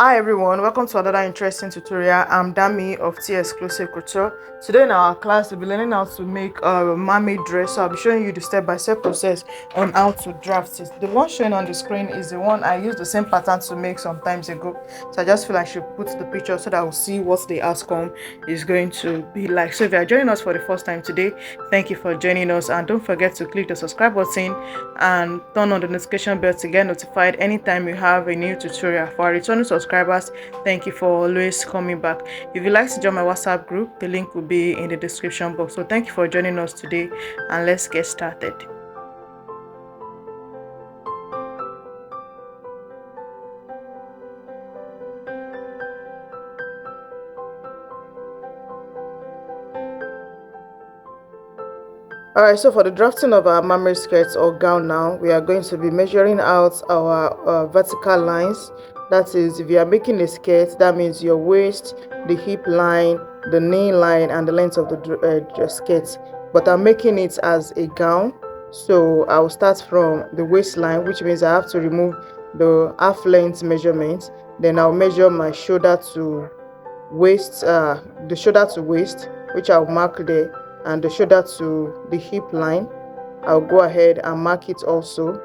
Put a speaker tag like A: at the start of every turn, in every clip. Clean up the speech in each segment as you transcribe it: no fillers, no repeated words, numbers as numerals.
A: Hi everyone, welcome to another interesting tutorial. I'm Dami of T Exclusive Couture. Today in our class we'll be learning how to make a mermaid dress. So I'll be showing you the step-by-step process on how to draft it. The one showing on the screen is the one I used the same pattern to make some times ago. So I just feel I should put the picture so that we'll see what the outcome is going to be like. So if you are joining us for the first time today, thank you for joining us, and don't forget to click the subscribe button and turn on the notification bell to get notified anytime you have a new tutorial. For our returning subscribers, thank you for always coming back. If you'd like to join my WhatsApp group, the link will be in the description box. So thank you for joining us today, and let's get started. Alright, so for the drafting of our mermaid skirt or gown now, we are going to be measuring out our vertical lines. That is, if you are making a skirt, that means your waist, the hip line, the knee line, and the length of the skirt. But I'm making it as a gown, so I'll start from the waistline, which means I have to remove the half length measurement. Then I'll measure my shoulder to waist, the shoulder to waist, which I'll mark there, and the shoulder to the hip line, I'll go ahead and mark it also,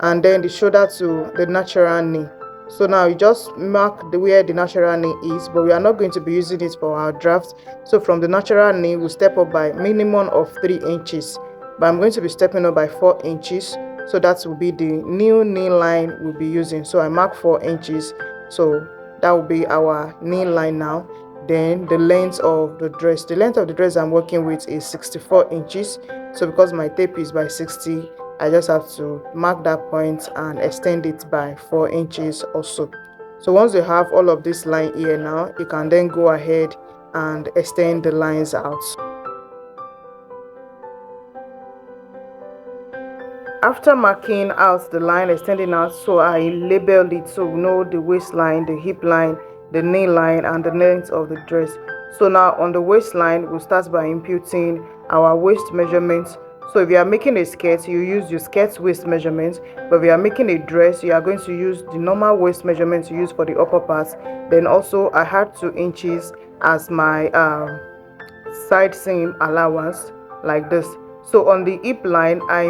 A: and then the shoulder to the natural knee. So now you just mark where the natural knee is, but we are not going to be using it for our draft. So from the natural knee, we'll step up by minimum of 3 inches, but I'm going to be stepping up by 4 inches. So that will be the new knee line we'll be using. So I mark 4 inches, so that will be our knee line now. Then the length of the dress, I'm working with is 64 inches. So because my tape is by 60, I just have to mark that point and extend it by 4 inches or so. So once you have all of this line here now, you can then go ahead and extend the lines out. After marking out the line, extending out, so I labeled it so we know the waistline, the hip line, the knee line, and the length of the dress. So now on the waistline, we'll start by imputing our waist measurements. So if you are making a skirt, you use your skirt waist measurements, but if you are making a dress, you are going to use the normal waist measurements you use for the upper parts. Then also I had 2 inches as my side seam allowance, like this. So on the hip line, I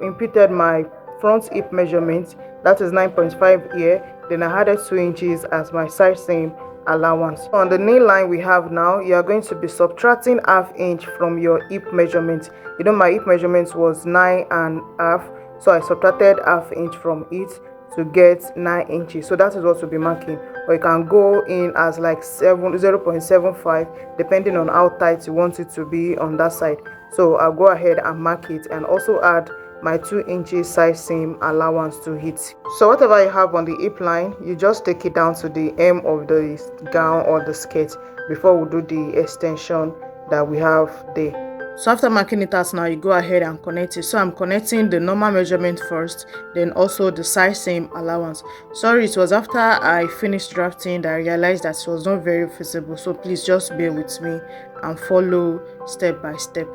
A: imputed my front hip measurement, that is 9.5 here. Then I added 2 inches as my side seam allowance. On the knee line we have now, you are going to be subtracting ½ inch from your hip measurement. You know, my hip measurement was 9.5, so I subtracted ½ inch from it to get 9 inches. So that is what we'll be marking, or you can go in as like 0.75 depending on how tight you want it to be on that side. So I'll go ahead and mark it and also add my 2 inches side seam allowance to it. So whatever you have on the hip line, you just take it down to the hem of the gown or the skirt before we do the extension that we have there. So after marking it out now, you go ahead and connect it. So I'm connecting the normal measurement first, then also the side seam allowance. Sorry, it was after I finished drafting that I realized that it was not very visible, so please just bear with me and follow step by step.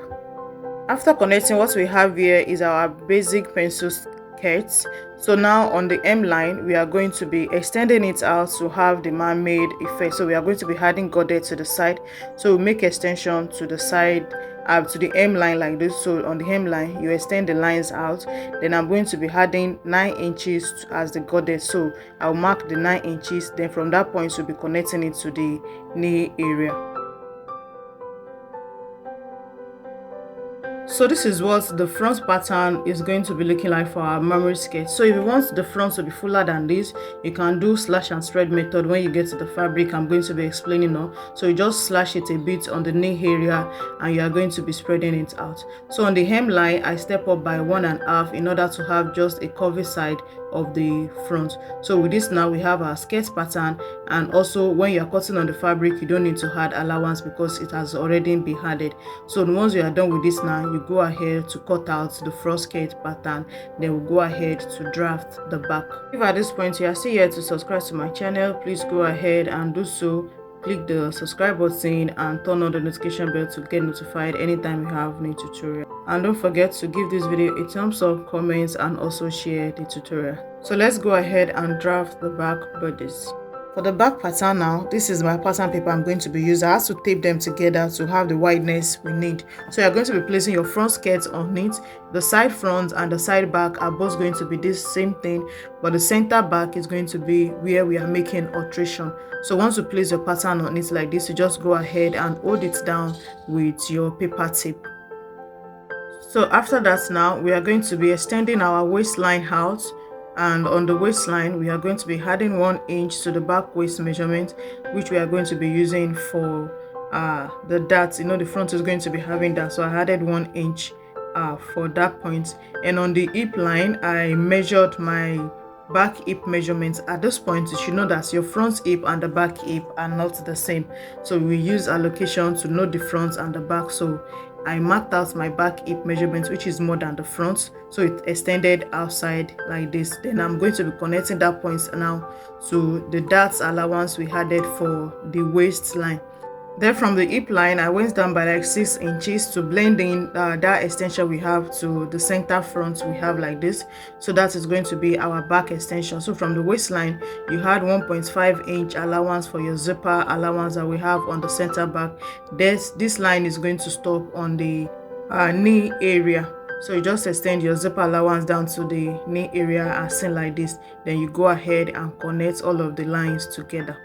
A: After connecting, what we have here is our basic pencil skirt. So now on the hem line, we are going to be extending it out to have the mermaid effect. So we are going to be adding goddess to the side. So we make extension to the side, to the hem line like this. So on the hem line, you extend the lines out. Then I'm going to be adding 9 inches as the goddess. So I'll mark the 9 inches. Then from that point, we'll be connecting it to the knee area. So this is what the front pattern is going to be looking like for our mermaid skirt. So if you want the front to be fuller than this, you can do slash and spread method. When you get to the fabric, I'm going to be explaining now. So you just slash it a bit on the knee area and you are going to be spreading it out. So on the hemline, I step up by 1.5 in order to have just a curvy side of the front. So with this now, we have our skirt pattern, and also when you are cutting on the fabric, you don't need to add allowance because it has already been added. So once you are done with this now, you go ahead to cut out the front skirt pattern, then we'll go ahead to draft the back. If at this point you are still here to subscribe to my channel, please go ahead and do so. Click the subscribe button and turn on the notification bell to get notified anytime we have new tutorial. And don't forget to give this video a thumbs up, comments, and also share the tutorial. So let's go ahead and draft the back bodice. For the back pattern now, this is my pattern paper I'm going to be using. I have to tape them together to have the wideness we need. So you're going to be placing your front skirt on it. The side front and the side back are both going to be this same thing, but the center back is going to be where we are making alteration. So once you place your pattern on it like this, you just go ahead and hold it down with your paper tape. So after that now, we are going to be extending our waistline out, and on the waistline we are going to be adding 1 inch to the back waist measurement, which we are going to be using for the darts. The front is going to be having that, so I added 1 inch for that point. And on the hip line, I measured my back hip measurements. At this point, you should know that your front hip and the back hip are not the same, so we use allocation to know the front and the back. So I marked out my back hip measurement, which is more than the front, so it extended outside like this. Then I'm going to be connecting that point now to the darts allowance we added for the waistline. Then from the hip line, I went down by like 6 inches to blend in that extension we have to the center front we have like this. So that is going to be our back extension. So from the waistline, you had 1.5 inch allowance for your zipper allowance that we have on the center back. This line is going to stop on the knee area. So you just extend your zipper allowance down to the knee area as seen like this. Then you go ahead and connect all of the lines together.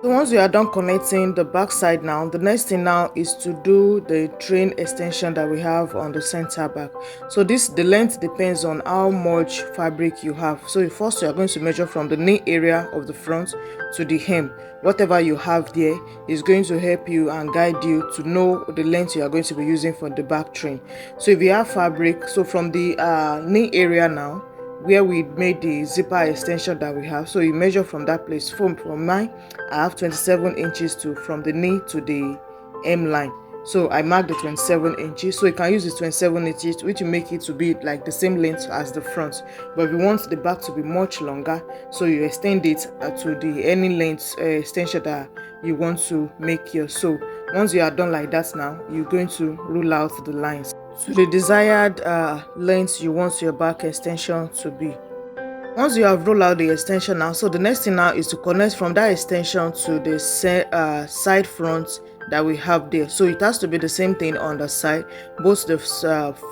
A: So once you are done connecting the back side now, the next thing now is to do the train extension that we have on the center back. So the length depends on how much fabric you have. So first you are going to measure from the knee area of the front to the hem. Whatever you have there is going to help you and guide you to know the length you are going to be using for the back train. So if you have fabric, so from the knee area now, where we made the zipper extension that we have, so you measure from that place. From mine, I have 27 inches from the knee to the hem line. So I marked the 27 inches. So you can use the 27 inches, which will make it to be like the same length as the front. But if you want the back to be much longer, so you extend it to the any length extension that you want to make here. So once you are done like that now, you're going to rule out the lines to the desired length you want your back extension to be. Once you have rolled out the extension now, so the next thing now is to connect from that extension to the side front that we have there. So it has to be the same thing on the side. Both the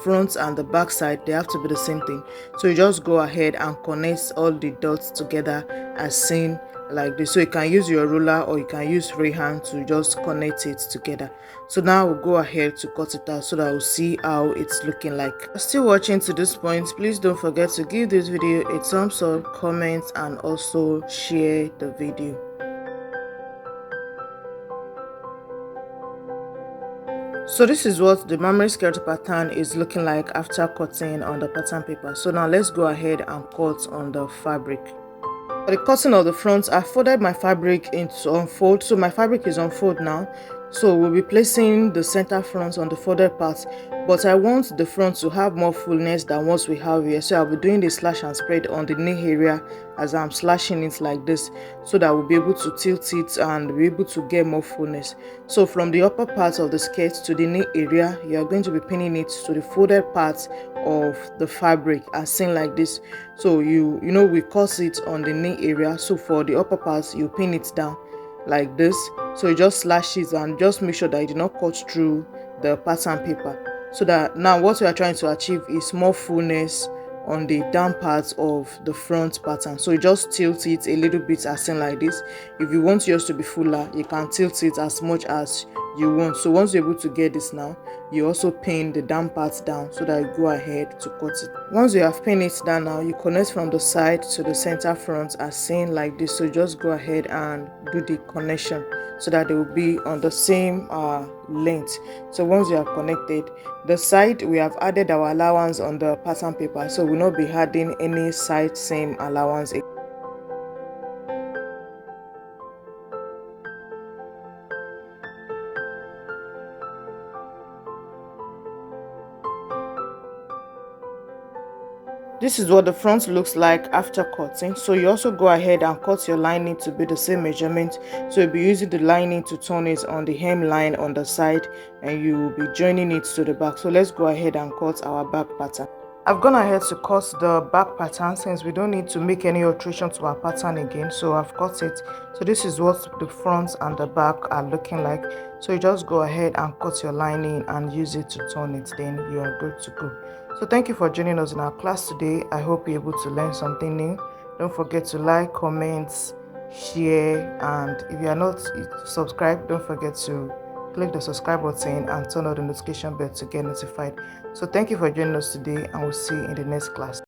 A: front and the back side, they have to be the same thing. So you just go ahead and connect all the dots together as seen like this. So you can use your ruler or you can use freehand to just connect it together. So now we'll go ahead to cut it out so that we'll see how it's looking like. If you're still watching to this point, please don't forget to give this video a thumbs up, comment, and also share the video. So this is what the mermaid skirt pattern is looking like after cutting on the pattern paper. So now let's go ahead and cut on the fabric. For the cutting of the front, I folded my fabric into unfold. So my fabric is on fold now. So we'll be placing the center front on the folded part, but I want the front to have more fullness than what we have here. So I'll be doing the slash and spread on the knee area as I'm slashing it like this, so that we'll be able to tilt it and be able to get more fullness. So from the upper part of the skirt to the knee area, you are going to be pinning it to the folded part of the fabric as seen like this. So you know we cut it on the knee area, so for the upper part you pin it down like this. So you just slash it and just make sure that you do not cut through the pattern paper, so that now what we are trying to achieve is more fullness on the down parts of the front pattern. So you just tilt it a little bit as seen like this. If you want yours to be fuller, you can tilt it as much as you want. So once you're able to get this now, you also pin the down parts down so that you go ahead to cut it. Once you have pinned it down now, you connect from the side to the center front as seen like this. So just go ahead and do the connection so that they will be on the same length. So once you have connected the side, we have added our allowance on the pattern paper, so we'll not be adding any side seam allowance. This is what the front looks like after cutting. So you also go ahead and cut your lining to be the same measurement. So you'll be using the lining to turn it on the hem line on the side, and you will be joining it to the back. So let's go ahead and cut our back pattern. I've gone ahead to cut the back pattern since we don't need to make any alteration to our pattern again, so I've cut it. So this is what the front and the back are looking like. So you just go ahead and cut your lining and use it to turn it, then you are good to go. So thank you for joining us in our class today. I hope you're able to learn something new. Don't forget to like, comment, share, and if you are not subscribed, don't forget to click the subscribe button and turn on the notification bell to get notified. So thank you for joining us today, and we'll see you in the next class.